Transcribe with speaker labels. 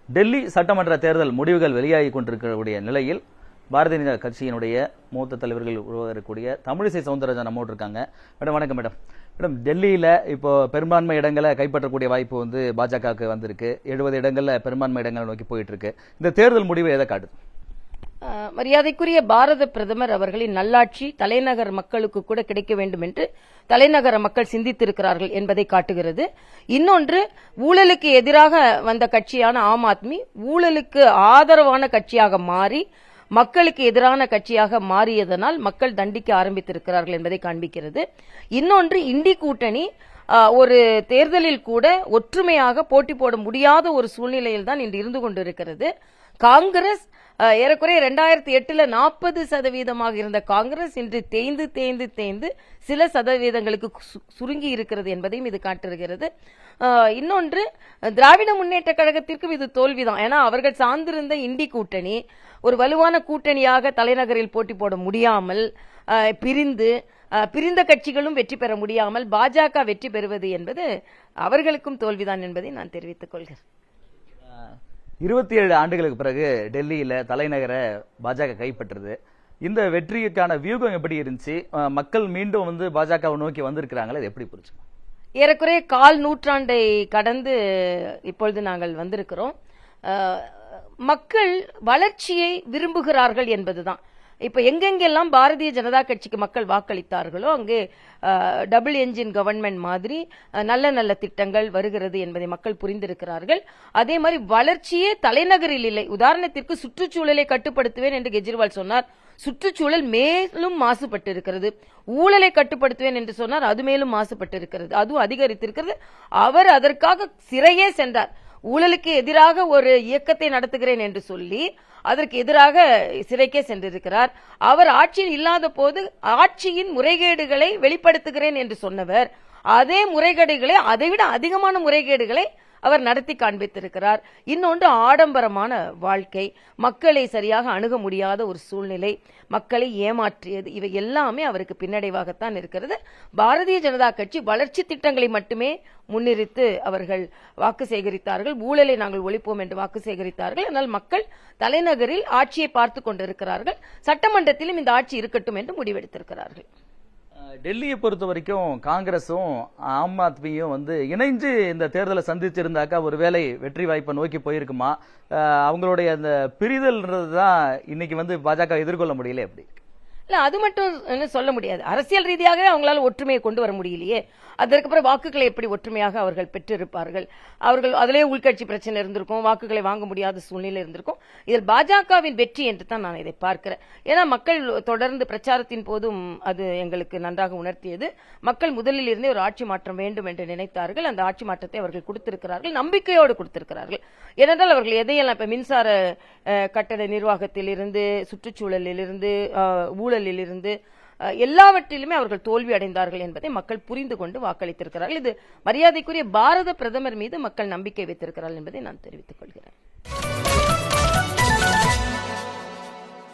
Speaker 1: டெல்லி சட்டமன்ற தேர்தல் முடிவுகள் வெளியாகி கொண்டிருக்கக்கூடிய நிலையில் பாரதிய ஜனதா கட்சியினுடைய மூத்த தலைவர்கள் உருவாகக்கூடிய தமிழிசை சவுந்தரராஜன் நம்மோடு இருக்காங்க. மேடம் வணக்கம். மேடம் டெல்லியில இப்போ பெரும்பான்மை இடங்களை கைப்பற்றக்கூடிய வாய்ப்பு பாஜகவுக்கு வந்திருக்கு. 70 இடங்கள்ல பெரும்பான்மை இடங்களை நோக்கி போயிட்டு இருக்கு. இந்த தேர்தல் முடிவு எதை காட்டுது?
Speaker 2: மரியாதைக்குரிய பாரத பிரதமர் அவர்களின் நல்லாட்சி தலைநகர் மக்களுக்கு கூட கிடைக்க வேண்டும் என்று தலைநகர மக்கள் சிந்தித்திருக்கிறார்கள் என்பதை காட்டுகிறது. இன்னொன்று, ஊழலுக்கு எதிராக வந்த கட்சியான ஆம் ஆத்மி ஊழலுக்கு ஆதரவான கட்சியாக மாறி மக்களுக்கு எதிரான கட்சியாக மாறியதனால் மக்கள் தண்டிக்க ஆரம்பித்திருக்கிறார்கள் என்பதை காண்பிக்கிறது. இன்னொன்று, இண்டி கூட்டணி ஒரு தேர்தலில் கூட ஒற்றுமையாக போட்டி போட முடியாத ஒரு சூழ்நிலையில் தான் இன்று இருந்து கொண்டிருக்கிறது. காங்கிரஸ் ஏறக்குறைய 2008 40% இருந்த காங்கிரஸ் இன்று தேய்ந்து சில சதவீதங்களுக்கு சுருங்கி இருக்கிறது என்பதையும் இது காட்டுகிறது. இன்னொன்று, திராவிட முன்னேற்ற கழகத்திற்கும் இது தோல்விதான். ஏன்னா அவர்கள் சார்ந்திருந்த இண்டி கூட்டணி ஒரு வலுவான கூட்டணியாக தலைநகரில் போட்டி போட முடியாமல் பிரிந்த கட்சிகளும் வெற்றி பெற முடியாமல் பாஜக வெற்றி பெறுவது என்பது அவர்களுக்கும் தோல்விதான் என்பதை நான் தெரிவித்துக் கொள்கிறேன்.
Speaker 1: 27 ஆண்டுகளுக்கு பிறகு டெல்லியில தலைநகரை பாஜக கைப்பற்றுது. இந்த வெற்றிக்கான வியூகம் எப்படி இருந்துச்சு? மக்கள் மீண்டும் பாஜகவை நோக்கி வந்திருக்கிறாங்களா? இது எப்படி புரிச்சு?
Speaker 2: ஏறக்குறைய கால் நூற்றாண்டை கடந்து இப்பொழுது நாங்கள் வந்திருக்கிறோம். மக்கள் வளர்ச்சியை விரும்புகிறார்கள் என்பதுதான். இப்ப எங்கெங்கெல்லாம் பாரதிய ஜனதா கட்சிக்கு மக்கள் வாக்களித்தார்களோ அங்கே டபுள் என்ஜின் கவர்மெண்ட் மாதிரி நல்ல நல்ல திட்டங்கள் வருகிறது என்பதை மக்கள் புரிந்திருக்கிறார்கள். அதே மாதிரி வளர்ச்சியே தலைநகரில் இல்லை. உதாரணத்திற்கு சுற்றுச்சூழலை கட்டுப்படுத்துவேன் என்று கெஜ்ரிவால் சொன்னார். சுற்றுச்சூழல் மேலும் மாசுபட்டு இருக்கிறது. ஊழலை கட்டுப்படுத்துவேன் என்று சொன்னார், அது மேலும் மாசுபட்டு இருக்கிறது, அதுவும் அதிகரித்திருக்கிறது. அவர் அதற்காக சிறையே சென்றார். ஊழலுக்கு எதிராக ஒரு இயக்கத்தை நடத்துகிறேன் என்று சொல்லி அதற்கு எதிராக சிறைக்கே சென்றிருக்கிறார். அவர் ஆட்சியில் இல்லாத போது ஆட்சியின் முறைகேடுகளை வெளிப்படுத்துகிறேன் என்று சொன்னவர் அதே முறைகேடுகளை, அதைவிட அதிகமான முறைகேடுகளை அவர் நடத்தி காண்பித்திருக்கிறார். இன்னொன்று, ஆடம்பரமான வாழ்க்கை, மக்களை சரியாக அணுக முடியாத ஒரு சூழ்நிலை, மக்களை ஏமாற்றியது, இவை எல்லாமே அவருக்கு பின்னடைவாகத்தான் இருக்கிறது. பாரதிய ஜனதா கட்சி வளர்ச்சி திட்டங்களை மட்டுமே முன்னிறுத்து அவர்கள் வாக்கு சேகரித்தார்கள். ஊழலை நாங்கள் ஒழிப்போம் என்று வாக்கு சேகரித்தார்கள். ஆனால் மக்கள் தலைநகரில் ஆட்சியை பார்த்து கொண்டிருக்கிறார்கள். சட்டமன்றத்திலும் இந்த ஆட்சி இருக்கட்டும் என்று முடிவெடுத்திருக்கிறார்கள்.
Speaker 1: டெல்லியை பொறுத்த வரைக்கும் காங்கிரஸும் ஆம் ஆத்மியும் இணைஞ்சு இந்த தேர்தலை சந்திச்சிருந்தாக்கா ஒருவேளை வெற்றி வாய்ப்பை நோக்கி போயிருக்குமா? அவங்களுடைய அந்த பிரிதல்ன்றதுதான் இன்னைக்கு பாஜக எதிர்கொள்ள முடியல. எப்படி
Speaker 2: இல்ல, அது மட்டும் சொல்ல முடியாது. அரசியல் ரீதியாகவே அவங்களால ஒற்றுமையை கொண்டு வர முடியலையே. அதற்கப்புறம் வாக்குகளை எப்படி ஒற்றுமையாக அவர்கள் பெற்றிருப்பார்கள்? அவர்கள் அதிலே உள்கட்சி பிரச்சனை இருந்திருக்கும், வாக்குகளை வாங்க முடியாத சூழ்நிலை இருந்திருக்கும். இதில் பாஜகவின் வெற்றி என்று தான் நான் இதை பார்க்கிறேன். ஏன்னா மக்கள் தொடர்ந்து பிரச்சாரத்தின் போதும் அது எங்களுக்கு நன்றாக உணர்த்தியது. மக்கள் முதலில் இருந்தே ஒரு ஆட்சி மாற்றம் வேண்டும் என்று நினைத்தார்கள். அந்த ஆட்சி மாற்றத்தை அவர்கள் கொடுத்திருக்கிறார்கள், நம்பிக்கையோடு கொடுத்திருக்கிறார்கள். ஏனென்றால் அவர்கள் எதையெல்லாம் இப்ப மின்சார கட்டட நிர்வாகத்தில் இருந்து, சுற்றுச்சூழலில் இருந்து, ஊழலில் இருந்து எல்லாவற்றிலுமே அவர்கள் தோல்வி அடைந்தார்கள் என்பதை மக்கள் புரிந்து கொண்டு வாக்களித்திருக்கிறார்கள். இது மரியாதைக்குரிய பாரத பிரதமர் மீது மக்கள் நம்பிக்கை வைத்திருக்கிறார்கள் என்பதை நான் தெரிவித்துக் கொள்கிறேன்.